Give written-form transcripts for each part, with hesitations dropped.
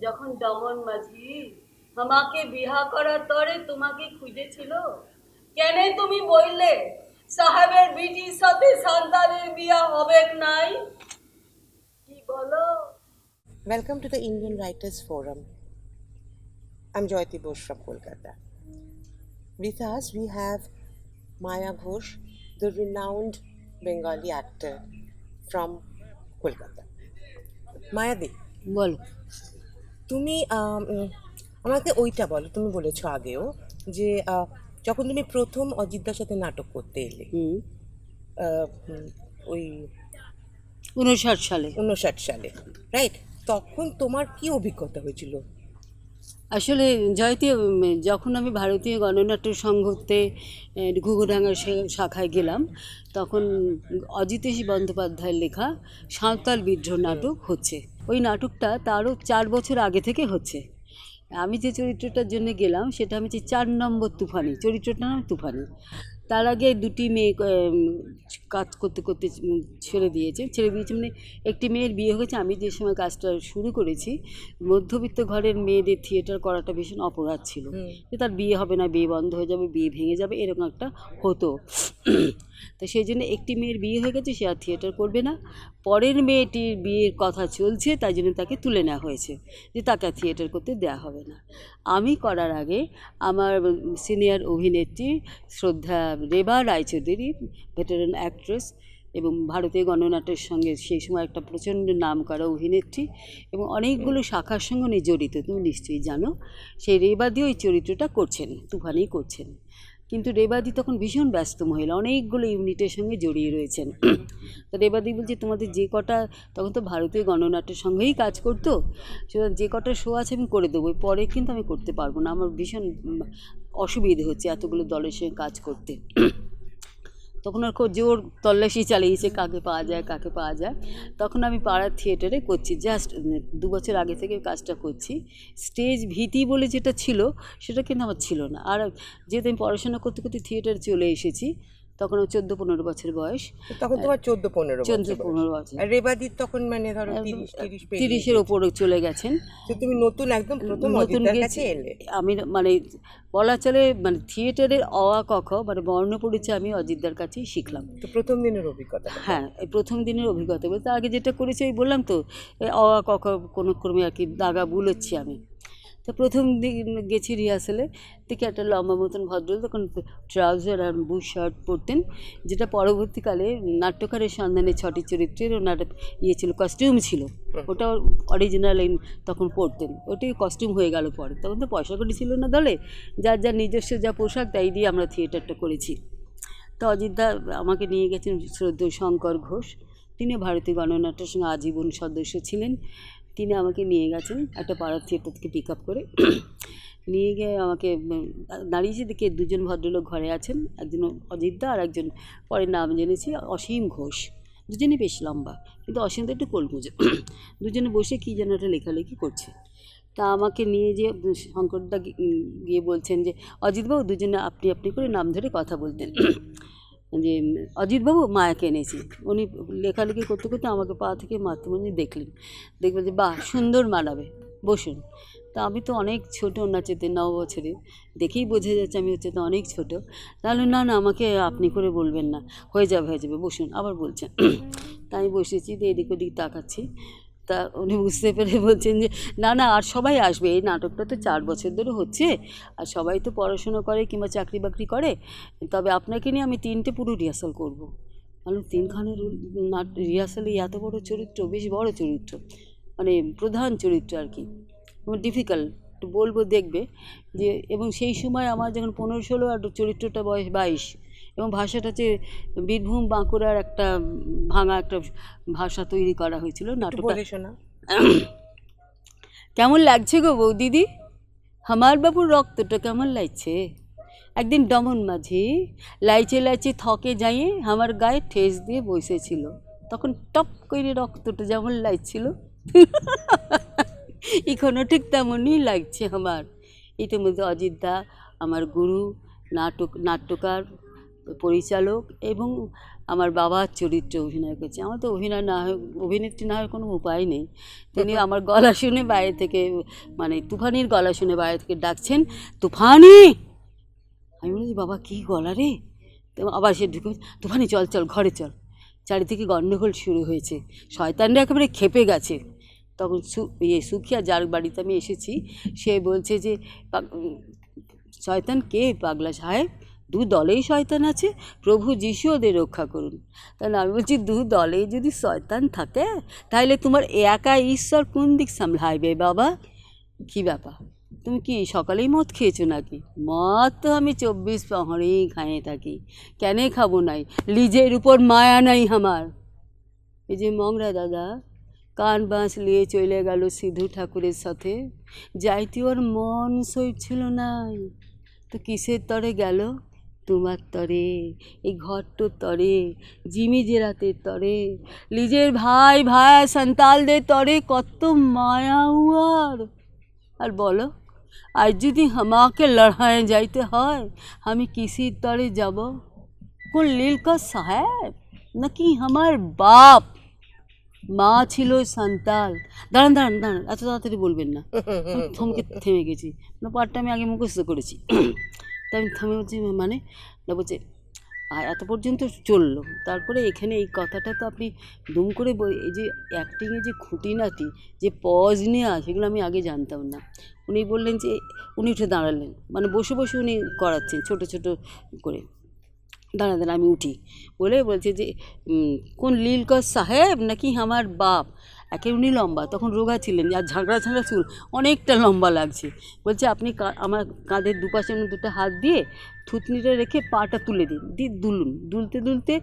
যখন দমন মাঝি আমাকে বিহা করার তরে তোমাকে খুঁজেছিল, কেন তুমি বললে সাহেবের বিটির সাথে সন্তানের বিয়া হবে নাই? কি বলো? Welcome to the Indian Writers Forum. I'm Joyati Bose from Kolkata. With us, we have Maya Ghosh, the renowned Bengali actor from Kolkata. Maya Di, বলো। তুমি আমাকে ওইটা বলো, তুমি বলেছো আগেও যে যখন তুমি প্রথম অজিতদার সাথে নাটক করতে এলে, আহ, উম, ওই 59 সালে 59 সালে, রাইট? তখন তোমার কি অভিজ্ঞতা হয়েছিল? আসলে জয়তী, যখন আমি ভারতীয় গণনাট্য সংঘতে ঘুঘুডাঙ্গার শাখায় গেলাম, তখন অজিতেশ বন্দ্যোপাধ্যায়ের লেখা সাঁওতাল বিদ্রোহ নাটক হচ্ছে। ওই নাটকটা তারও 4 বছর আগে থেকে হচ্ছে। আমি যে চরিত্রটার জন্য গেলাম সেটা আমি যে 4 নম্বর তুফানি, চরিত্রটার নাম তুফানি। তার আগে দুটি মেয়ে কাজ করতে করতে ছেড়ে দিয়েছে মানে একটি মেয়ের বিয়ে হয়েছে। আমি যে সময় কাজটা শুরু করেছি, মধ্যবিত্ত ঘরের মেয়েদের থিয়েটার করাটা ভীষণ অপরাধ ছিল, যে তার বিয়ে হবে না, বিয়ে বন্ধ হয়ে যাবে, বিয়ে ভেঙে যাবে, এরকম একটা হতো। তো সেই জন্য একটি মেয়ের বিয়ে হয়ে গেছে, সে আর থিয়েটার করবে না। পরের মেয়েটির বিয়ের কথা চলছে, তাই জন্য তাকে তুলে নেওয়া হয়েছে, যে তাকে আর থিয়েটার করতে দেওয়া হবে না। আমি করার আগে আমার সিনিয়র অভিনেত্রী শ্রদ্ধা রেবা রায়চৌধুরী, ভেটারান অ্যাক্ট্রেস এবং ভারতীয় গণনাট্যের সঙ্গে সেই সময় একটা প্রচণ্ড নাম করা অভিনেত্রী এবং অনেকগুলো শাখার সঙ্গে উনি জড়িত, তুমি নিশ্চয়ই জানো। সেই রেবাদি ওই চরিত্রটা করছেন, তুফানি করছেন। কিন্তু রেবাদি তখন ভীষণ ব্যস্ত মহিলা, অনেকগুলো ইউনিটের সঙ্গে জড়িয়ে রয়েছেন। তো রেবাদি বলছে, তোমাদের যে কটা, তখন তো ভারতীয় গণনাট্যের সঙ্গেই কাজ করতো, সুতরাং যে কটা শো আছে আমি করে দেবো, পরে কিন্তু আমি করতে পারবো না, আমার ভীষণ অসুবিধে হচ্ছে এতগুলো দলের সঙ্গে কাজ করতে। তখন আর খুব জোর তল্লাশি চালিয়েছে কাকে পাওয়া যায় কাকে পাওয়া যায়। তখন আমি পাড়ার থিয়েটারে করছি, জাস্ট 2 বছর আগে থেকে কাজটা করছি। স্টেজ ভীতি বলে যেটা ছিল সেটা কিন্তু আমার ছিল না। আর যেহেতু আমি পড়াশোনা করতে করতে থিয়েটারে চলে এসেছি, তখন 14-15 বছর বয়স। তখন তোমার 14-15 বছর। আর রেবাদির তখন মানে ধরো 30-এর ওপরে চলে গেছেন। তো তুমি নতুন, একদম প্রথম নতুন অজিতদার গেছি কাছে এলে। আমি, মানে বলা চলে মানে থিয়েটারের অ আ ক খ মানে বর্ণ পরিচয় আমি অজিতদার কাছেই শিখলাম। তো প্রথম দিনের অভিজ্ঞতা? হ্যাঁ, এই প্রথম দিনের অভিজ্ঞতা বলতে আগে যেটা করেছি ওই বললাম তো, অ আ ক খ কোনো ক্রমে আর কি দাগা বুলোচ্ছি আমি। তো প্রথম দিন গেছি রিহার্সেলে, থেকে একটা লম্বা মতন ভদ্রলোক তখন ট্রাউজার আর বুশ শার্ট পরতেন, যেটা পরবর্তীকালে নাট্যকারের সন্ধানে 6টি চরিত্রের ওনার ছিল, কস্টিউম ছিল, ওটা অরিজিনাল তখন পরতেন, ওটাই কস্টিউম হয়ে গেল পরে। তখন তো পয়সা কড়ি ছিল না দলে, যার যার নিজস্ব যা পোশাক তাই দিয়ে আমরা থিয়েটারটা করেছি। তো অজিতদা আমাকে নিয়ে গেছেন শ্রদ্ধেয় শঙ্কর ঘোষ, তিনি ভারতীয় গণনাট্যের সঙ্গে আজীবন সদস্য ছিলেন। তিনি আমাকে নিয়ে গেছেন একটা পাড়ার থিয়েটার থেকে পিক আপ করে, নিয়ে গিয়ে আমাকে দাঁড়িয়েছে, দেখে 2জন ভদ্রলোক ঘরে আছেন, একজন অজিতদা আর একজন পরে নাম জেনেছি অসীম ঘোষ। দুজনেই বেশ লম্বা, কিন্তু অসীমদা একটু কোলকুঁজো। দুজনে বসে কী যেন একটা লেখালেখি করছে। তা আমাকে নিয়ে যে শঙ্করদা গিয়ে বলছেন যে, অজিতবাবু, দুজনে আপনি আপনি করে নাম ধরে কথা বলতেন, যে অজিতবাবু মায়াকে এনেছি। উনি লেখালেখি করতে করতে আমাকে পা থেকে মাথা মনে দেখলেন, দেখবেন যে বাহ, সুন্দর মানাবে, বসুন। তা আমি তো অনেক ছোটো, নাচেতে 9 বছরের, দেখেই বোঝা যাচ্ছে আমি হচ্ছে তো অনেক ছোটো। তাহলে না না, আমাকে আপনি করে বলবেন না, হয়ে যাবে, বসুন। আবার বলছেন। তাই বসেছি, দিয়ে এদিক ওদিক তাকাচ্ছি। তা উনি বুঝতে পেরে বলছেন যে, না না, আর সবাই আসবে, এই নাটকটা তো 4 বছর ধরে হচ্ছে, আর সবাই তো পড়াশুনো করে কিংবা চাকরি বাকরি করে, তবে আপনাকে নিয়ে আমি 3টে পুরো রিহার্সাল করবো। আমি 3খানের রিহার্সালে এত বড় চরিত্র, বেশ বড় চরিত্র, মানে প্রধান চরিত্র আর কি, ডিফিকাল্ট, একটু বলবো দেখবে যে। এবং সেই সময় আমার যখন 15-16 আর চরিত্রটা বয়স 22, এবং ভাষাটা হচ্ছে বীরভূম বাঁকুড়ার একটা ভাঙা একটা ভাষা তৈরি করা হয়েছিল নাটকটা। কেমন লাগছে গো বৌদিদি, আমার বাবুর রক্তটা কেমন লাগছে? একদিন দমন মাঝি লাইচে লাইচে থকে যাইয়ে আমার গায়ে ঠেস দিয়ে বসেছিল, তখন টপ করে রক্তটা যেমন লাগছিল, এখনও ঠিক তেমনই লাগছে আমার। ইতিমধ্যে অজিতদা আমার গুরু, নাট্যকার, পরিচালক এবং আমার বাবার চরিত্রে অভিনয় করছে। আমার তো অভিনয় না হয়, অভিনেত্রী না হওয়ার কোনো উপায় নেই। তিনি আমার গলা শুনে বাইরে থেকে, মানে তুফানির গলা শুনে বাইরে থেকে ডাকছেন, তুফানি। আমি বলি বাবা কী গলা রে? তো আবার সে ঢুকে, তুফানি চল চল ঘরে চল। চারিদিকে গণ্ডগোল শুরু হয়েছে, শয়তানরা একেবারে খেপে গেছে। তখন সুখিয়া, যার বাড়িতে আমি এসেছি, সে বলছে যে শয়তান কে পাগলা সাহেব? দু দলেই শয়তান আছে, প্রভু যিশু ওদের রক্ষা করুন। তাহলে আমি বলছি দু দলেই যদি শয়তান থাকে তাহলে তোমার একা ঈশ্বর কোন দিক সামলাইবে বাবা? কী ব্যাপার, তুমি কি সকালেই মদ খেয়েছো নাকি? মদ তো আমি 24 প্রহরেই খাইয়ে থাকি, কেন খাবো নাই? লিজের উপর মায়া নাই আমার। এই যে মংরা দাদা কান বাঁশ নিয়ে চলে গেল সিধু ঠাকুরের সাথে, যাইতে ওর মন সইছিল নাই, তো কিসের তরে গেল? তোমার তরে, এই ঘরটোর তরে, জিমি জেরাতের তরে, লিজের ভাই ভাই সন্তালদের তরে কত মায়া উয়ার। আর বলো, আজ যদি আমাকে লড়াইয়ে যাইতে হয়, আমি কিসের তরে যাব? কোন লীলকর সাহেব নাকি আমার বাপ? মা ছিল সান্তাল। দাঁড়ান দাঁড়ান দাঁড়ান, এত তাড়াতাড়ি বলবেন না। আমি থমকে থেমে গেছি, না পাঠটা আমি আগে মুখস্থ করেছি। তাই আমি থেমে বলছি, মানে না বলছে আর এত পর্যন্ত চললো। তারপরে এখানে এই কথাটা তো আপনি দুম করে এই যে অ্যাক্টিংয়ে যে খুঁটিনাটি, যে পজ নেওয়া, সেগুলো আমি আগে জানতাম না। উনি বললেন যে, উনি উঠে দাঁড়ালেন, মানে বসে বসে উনি করাচ্ছেন ছোট ছোট করে। দাঁড়া দাঁড়া আমি উঠি বলে বলছে যে কোন লীলকর সাহেব নাকি আমার বাপ? একে উনি লম্বা, তখন রোগা ছিলেন, আর ঝাঁকড়া ঝাঁকড়া চুল, অনেকটা লম্বা লাগছে। বলছে আপনি আমার কাঁধের দুপাশে দুটো হাত দিয়ে থুতনিটা রেখে পাটা তুলে দিন, দুলুন। দুলতে দুলতে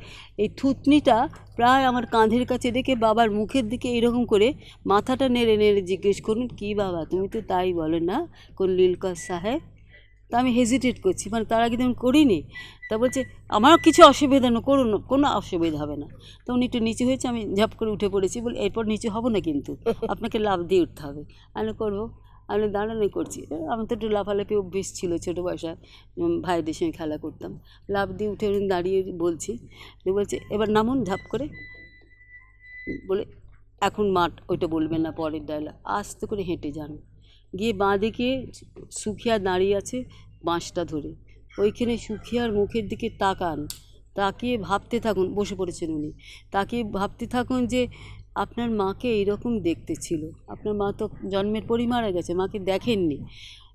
এই থুতনিটা প্রায় আমার কাঁধের কাছে রেখে বাবার মুখের দিকে এরকম করে মাথাটা নেড়ে নেড়ে জিজ্ঞেস করুন, কী বাবা তুমি তো তাই বলো না, কোন লীলকর সাহেব? তা আমি হেজিটেট করছি, মানে তার আগে তো আমি করিনি। তা বলছে আমারও কিছু অসুবিধা না, করুন, কোনো অসুবিধা হবে না। তো উনি একটু নিচু হয়েছে, আমি ঝাপ করে উঠে পড়েছি, বলে এরপর নিচু হব না কিন্তু, আপনাকে লাফ দিয়ে উঠতে হবে। আমি করবো, আমি দাঁড়ানোই করছি। আমি তো একটু লাফালাফি অভ্যেস ছিল ছোটো বয়সায়, ভাইদের সঙ্গে খেলা করতাম। লাফ দিয়ে উঠে দাঁড়িয়ে বলছি, বলছে এবার নামুন ঝাপ করে। বলে এখন মাঠ ওইটা বলবেন না, পরের ডায়লগ, আস্তে করে হেঁটে যান, গিয়ে বাঁ দিকে সুখিয়া দাঁড়িয়ে আছে বাঁশটা ধরে, ওইখানে সুখিয়ার মুখের দিকে তাকান, তাকিয়ে ভাবতে থাকুন, বসে পড়েছেন উনি, তাকিয়ে ভাবতে থাকুন যে আপনার মাকে এইরকম দেখতে ছিল। আপনার মা তো জন্মের পরই মারা গেছে, মাকে দেখেননি,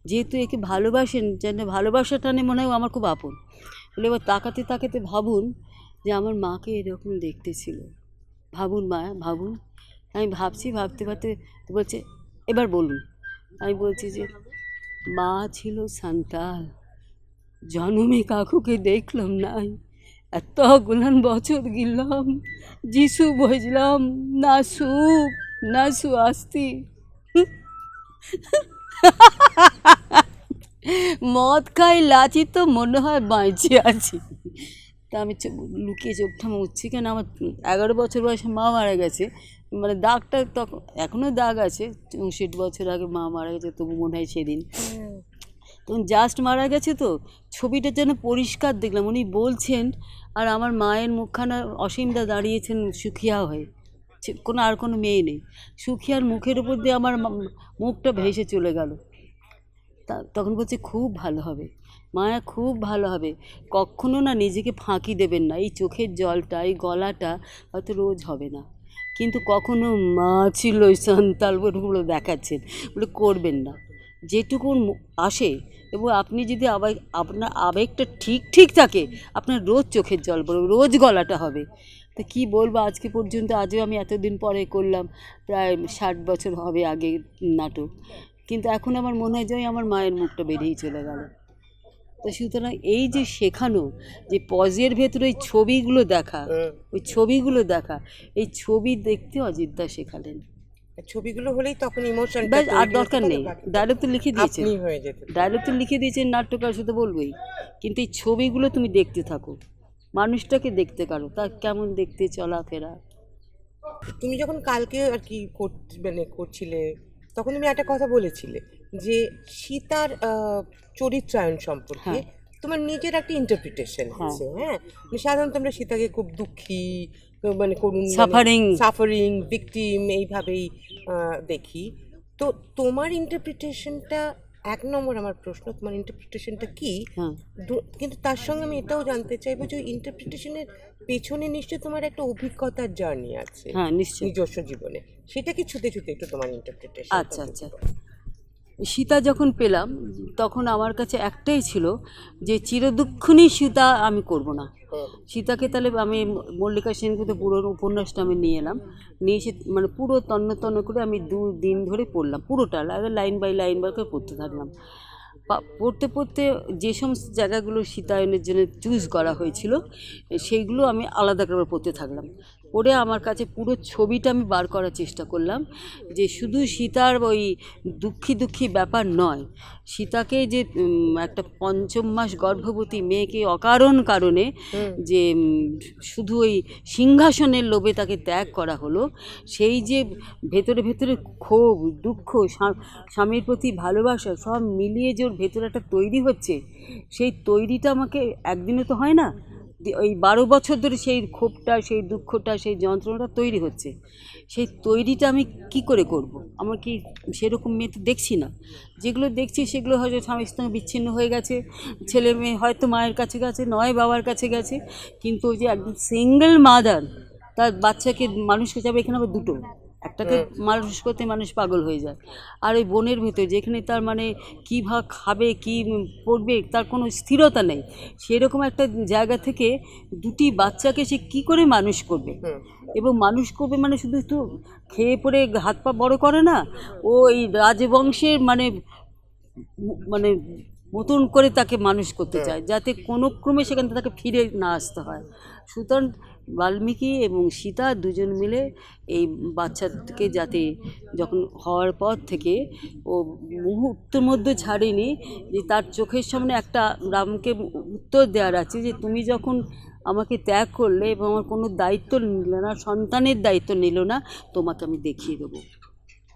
যেহেতু একে ভালোবাসেন, যেন ভালোবাসা টানে মনে হয় আমার খুব আপন। বলে এবার তাকাতে তাকাতে ভাবুন যে আমার মাকে এরকম দেখতে ছিল, ভাবুন মা ভাবুন। আমি ভাবছি, ভাবতে ভাবতে বলছে এবার বলুন। আমি বলছি যে মা ছিল সান্তাল, জন্মে কাকুকে দেখলাম নাই, এতগুলান বছর গেলাম, যিশু বুঝলাম না, সুখ না সুয়াস্তি। মদ খাই লাচি তো মনে হয় বাঁচে আছি। তা আমি লুকিয়ে চোখটা মুছছি, কেন আমার 11 বছর বয়সে মা মারা গেছে, মানে দাগটা তখন এখনও দাগ আছে, 64 বছর আগে মা মারা গেছে, তবু মনে হয় সেদিন তখন জাস্ট মারা গেছে, তো ছবিটা যেন পরিষ্কার দেখলাম। উনি বলছেন আর আমার মায়ের মুখখানা, অসীমদা দাঁড়িয়েছেন সুখিয়া হয়ে, আর কোনো মেয়ে নেই, সুখিয়ার মুখের উপর দিয়ে আমার মুখটা ভেসে চলে গেল। তখন বলছে খুব ভালো হবে মায়া, খুব ভালো হবে, কখনো না নিজেকে ফাঁকি দেবেন না, এই চোখের জলটা, এই গলাটা হয়তো রোজ হবে না, কিন্তু কখনো মা ছিল ওই সান্তাল বলে দেখাচ্ছেন, বলে করবেন না, যেটুকুন আসে, এবং আপনি যদি আপনার আবেগটা ঠিক ঠিক থাকে, আপনার রোজ চোখের জল পড়বে, রোজ গলাটা হবে। তো কী বলবো, আজকে পর্যন্ত, আজও আমি এতদিন পরে করলাম, প্রায় 60 বছর হবে আগে নাটক, কিন্তু এখন আমার মনে হয় যে আমার মায়ের মুখটা বেরিয়েই চলে গেল। তো সুতরাং এই যে শেখানো, যে পজের ভেতরে ওই ছবিগুলো দেখা, ওই ছবিগুলো দেখা, এই ছবি দেখতে অজিতদা শেখালেন। ছবিগুলো হলেই তখন ইমোশন আর দরকার নেই, ডায়লগ তো লিখে দিয়েছেন, ডায়লগ তো লিখে দিয়েছেন, নাট্যকার শুধু বলবোই, কিন্তু এই ছবিগুলো তুমি দেখতে থাকো, মানুষটাকে দেখতে পারো, তার কেমন দেখতে, চলাফেরা। তুমি যখন কালকে আর কি করছিলে, তখন তুমি একটা কথা বলেছিলে যে সীতার চরিত্রায়ন সম্পর্কে তোমার নিজের একটা ইন্টারপ্রিটেশন হ্যাঁ। আছে, হ্যাঁ, মানে সাধারণত আমরা সীতাকে খুব দুঃখী, মানে করুণ, Suffering. সাফারিং, ভিকটিম এইভাবেই দেখি। তো তোমার ইন্টারপ্রিটেশনটা, এক নম্বর আমার প্রশ্ন, তোমার ইন্টারপ্রিটেশনটা কি? হ্যাঁ কিন্তু তার সঙ্গে আমি এটাও জানতে চাইবো যে ইন্টারপ্রিটেশনের পেছনে নিশ্চয়ই তোমার একটা অভিজ্ঞতার জার্নি আছে হ্যাঁ নিশ্চয়ই। নিজস্ব জীবনে, সেটা কি ছুতে ছুতে একটু তোমার ইন্টারপ্রিটেশন? আচ্ছা আচ্ছা। সীতা যখন পেলাম তখন আমার কাছে একটাই ছিল যে চিরদুঃখিনী সীতা আমি করব না। সীতাকে তাহলে আমি মল্লিকা সেনগুপ্ত পুরো উপন্যাসটা আমি নিয়ে এলাম, নিয়ে এসে মানে পুরো তন্ন তন্ন করে আমি 2 দিন ধরে পড়লাম, পুরোটা লাইন বাই লাইন করে পড়তে থাকলাম। পড়তে পড়তে যে সমস্ত জায়গাগুলো সীতায়নের জন্য চুজ করা হয়েছিল সেইগুলো আমি আলাদা করে পড়তে থাকলাম। পড়ে আমার কাছে পুরো ছবিটা আমি বার করার চেষ্টা করলাম যে শুধু সীতার ওই দুঃখী দুঃখী ব্যাপার নয়, সীতাকে যে একটা 5ম মাস গর্ভবতী মেয়েকে অকারণ কারণে যে শুধু ওই সিংহাসনের লোভে তাকে ত্যাগ করা হলো, সেই যে ভেতরে ভেতরে ক্ষোভ, দুঃখ, স্বামীর প্রতি ভালোবাসা সব মিলিয়ে যে ওর ভেতরে একটা তৈরি হচ্ছে, সেই তৈরিটা আমাকে একদিনে তো হয় না, ওই 12 বছর ধরে সেই ক্ষোভটা, সেই দুঃখটা, সেই যন্ত্রণাটা তৈরি হচ্ছে। সেই তৈরিটা আমি কি করে করব? আমার কি সেরকম মেয়ে তো দেখছি না, যেগুলো দেখছি সেগুলো হয়তো স্বামীর সঙ্গে বিচ্ছিন্ন হয়ে গেছে, ছেলে মেয়ে হয়তো মায়ের কাছে গেছে, নয় বাবার কাছে গেছে, কিন্তু ওই যে একদম সিঙ্গেল মাদার তার বাচ্চাকে মানুষ করতে যাবে, এখানে আবার দুটো, একটাকে মানুষ করতে মানুষ পাগল হয়ে যায়, আর ওই বনের ভিতরে যেখানে তার মানে কী ভাগ খাবে, কী পড়বে, তার কোনো স্থিরতা নেই, সেরকম একটা জায়গা থেকে 2টি বাচ্চাকে সে কী করে মানুষ করবে? এবং মানুষ করবে মানে শুধু একটু খেয়ে পড়ে হাত পা বড় করে না, ও এই রাজবংশের মানে মানে মতন করে তাকে মানুষ করতে চায়, যাতে কোনো ক্রমে সেখান থেকে তাকে ফিরে না আসতে হয়। সুতরাং বাল্মীকি এবং সীতা দুজন মিলে এই বাচ্চাকে যাতে যখন হওয়ার পর থেকে ও মুহূর্তের মধ্যে ছাড়েনি, যে তার চোখের সামনে একটা রামকে উত্তর দেওয়ার আছে যে তুমি যখন আমাকে ত্যাগ করলে এবং আমার কোনো দায়িত্ব নিল না, সন্তানের দায়িত্ব নিল না, তোমাকে আমি দেখিয়ে দেবো।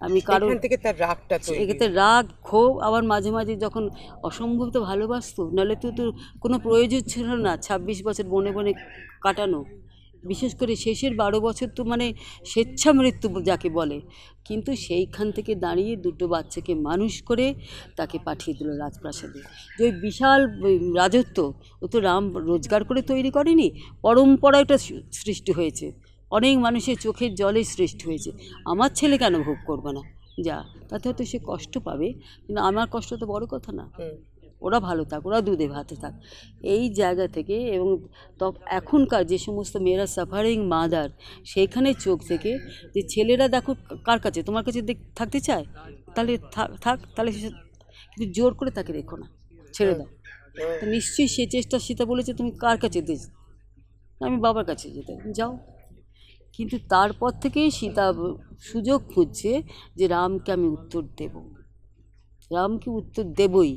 আমি কারণ থেকে তার রাগটা তৈরি, এক্ষেত্রে রাগ, ক্ষোভ, আবার মাঝে মাঝে যখন অসম্ভব তো ভালোবাসতো, নাহলে তো কোনো প্রয়োজন ছিল না 26 বছর বনে বনে কাটানো, বিশেষ করে শেষের 12 বছর তো মানে স্বেচ্ছা মৃত্যু যাকে বলে, কিন্তু সেইখান থেকে দাঁড়িয়ে 2টো বাচ্চাকে মানুষ করে তাকে পাঠিয়ে দিল রাজপ্রাসাদে। যে ওই বিশাল রাজত্ব ও তো রাম রোজগার করে তৈরি করেনি, পরম্পরা এটা সৃষ্টি হয়েছে, অনেক মানুষের চোখের জলে সৃষ্টি হয়েছে। আমার ছেলে কেন ভোগ করবে না? যা, তাতে হয়তো সে কষ্ট পাবে, কিন্তু আমার কষ্ট তো বড় কথা না, ওরা ভালো থাক, ওরা দুধে ভাতে থাক, এই জায়গা থেকে। এবং এখনকার যে সমস্ত মেয়েরা সাফারিং মাদার, সেইখানে চোখ থেকে যে ছেলেরা দেখো কার কাছে, তোমার কাছে থাকতে চায়, তাহলে থাক, তাহলে কিন্তু জোর করে তাকে রেখো না, ছেড়ে দাও। তো নিশ্চয়ই সে চেষ্টা, সীতা বলেছে তুমি কার কাছে যেতে? আমি বাবার কাছে যেতে, যাও। কিন্তু তারপর থেকেই সীতা সুযোগ খুঁজছে যে রামকে আমি উত্তর দেব, রামকে উত্তর দেবই,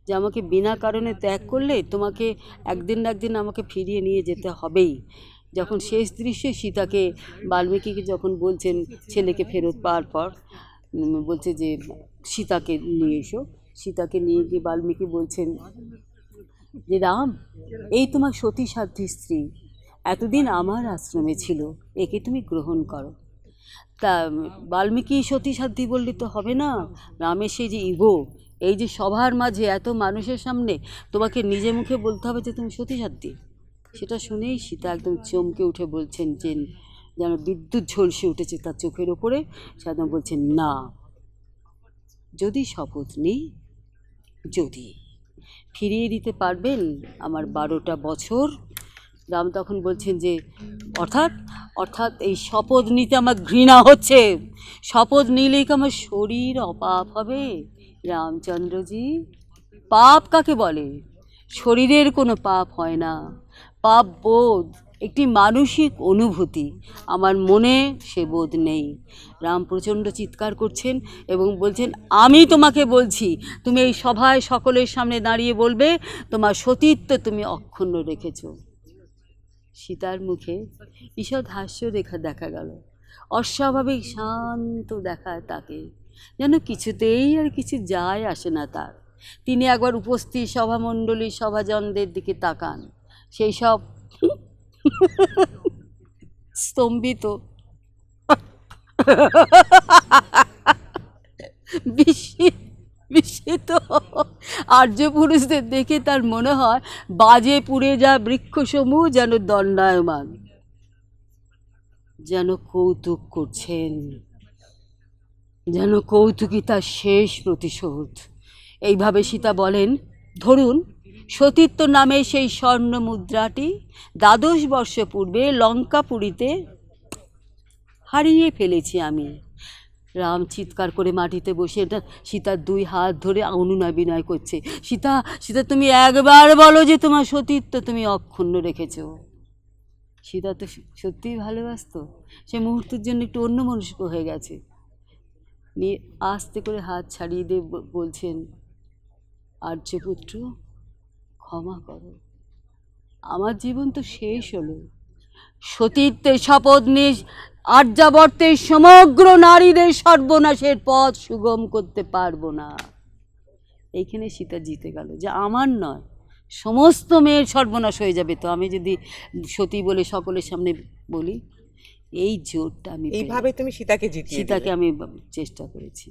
যে আমাকে বিনা কারণে ত্যাগ করলে তোমাকে একদিন না একদিন আমাকে ফিরিয়ে নিয়ে যেতে হবেই। যখন শেষ দৃশ্যে সীতাকে বাল্মীকিকে যখন বলছেন ছেলেকে ফেরত পাওয়ার পর, বলছে যে সীতাকে নিয়ে এসো, সীতাকে নিয়ে গিয়ে বাল্মীকি বলছেন যে রাম, এই তোমার সতী সাধ্বী স্ত্রী, এতদিন আমার আশ্রমে ছিল, একে তুমি গ্রহণ করো। তা বাল্মীকি সতী সাধ্বী বললে তো হবে না, রামের সেই যে ইগো, এই যে সবার মাঝে এত মানুষের সামনে তোমাকে নিজে মুখে বলতে হবে যে তুমি সতী সাধ্বী। সেটা শুনেই সীতা একদম চমকে উঠে বলছেন যে যেন বিদ্যুৎ ঝলসে উঠেছে তার চোখের ওপরে, সে একদম বলছেন না, যদি শপথ নেই, যদি ফিরিয়ে দিতে পারবেন আমার 12টা বছর। রাম তখন বলছেন যে অর্থাৎ এই শপথ নিতে আমার ঘৃণা হচ্ছে, শপথ নিলেই কি আমার শরীর অপাপ হবে? রামচন্দ্রজি, পাপ কাকে বলে? শরীরের কোনো পাপ হয় না, পাপ বোধ একটি মানসিক অনুভূতি, আমার মনে সে বোধ নেই। রাম প্রচণ্ড চিৎকার করছেন এবং বলছেন আমি তোমাকে বলছি, তুমি এই সভায় সকলের সামনে দাঁড়িয়ে বলবে তোমার সতীত্ব তুমি অক্ষুণ্ণ রেখেছো। সীতার মুখে ঈষৎ হাস্যরেখা দেখা গেল, অস্বাভাবিক শান্ত দেখায় তাকে, যেন কিছুতেই আর কিছু যায় আসে না তার। তিনি একবার উপস্থিত সভামণ্ডলী সভাজনদের দিকে তাকান, সেই সব স্তম্ভিত বিস্মিত আর্য পুরুষদের দেখে তার মনে হয় বাজে পুড়ে যা বৃক্ষসমূহ যেন দণ্ডায়মান, যেন কৌতুক করছেন, যেন কৌতুকই তার শেষ প্রতিশোধ। এইভাবে সীতা বলেন, ধরুন সতীত্ব নামে সেই স্বর্ণ মুদ্রাটি 12 বর্ষ পূর্বে লঙ্কাপুরীতে হারিয়ে ফেলেছি আমি। রাম চিৎকার করে মাটিতে বসে এটা সীতার 2 হাত ধরে অনুনয় বিনয় করছে, সীতা সীতা তুমি একবার বলো যে তোমার সতীত্ব তুমি অক্ষুণ্ণ রেখেছ। সীতা তো সত্যিই ভালোবাসতো, সে মুহূর্তের জন্য একটু অন্যমনস্ক হয়ে গেছে। নিয়ে আস্তে করে হাত ছাড়িয়ে দিয়ে বলছেন, আর্যপুত্র ক্ষমা করো, আমার জীবন তো শেষ হলো, সতীত্বের শপথ নিয়ে আর্যাবর্তের সমগ্র নারীদের সর্বনাশের পথ সুগম করতে পারবো না। এইখানে সীতা জিতে গেল, যে আমার নয় সমস্ত মেয়ের সর্বনাশ হয়ে যাবে তো আমি যদি সতী বলে সকলের সামনে বলি। এই জোরটা আমি এইভাবে তুমি সীতাকে জিতিয়ে সীতাকে আমি চেষ্টা করেছি।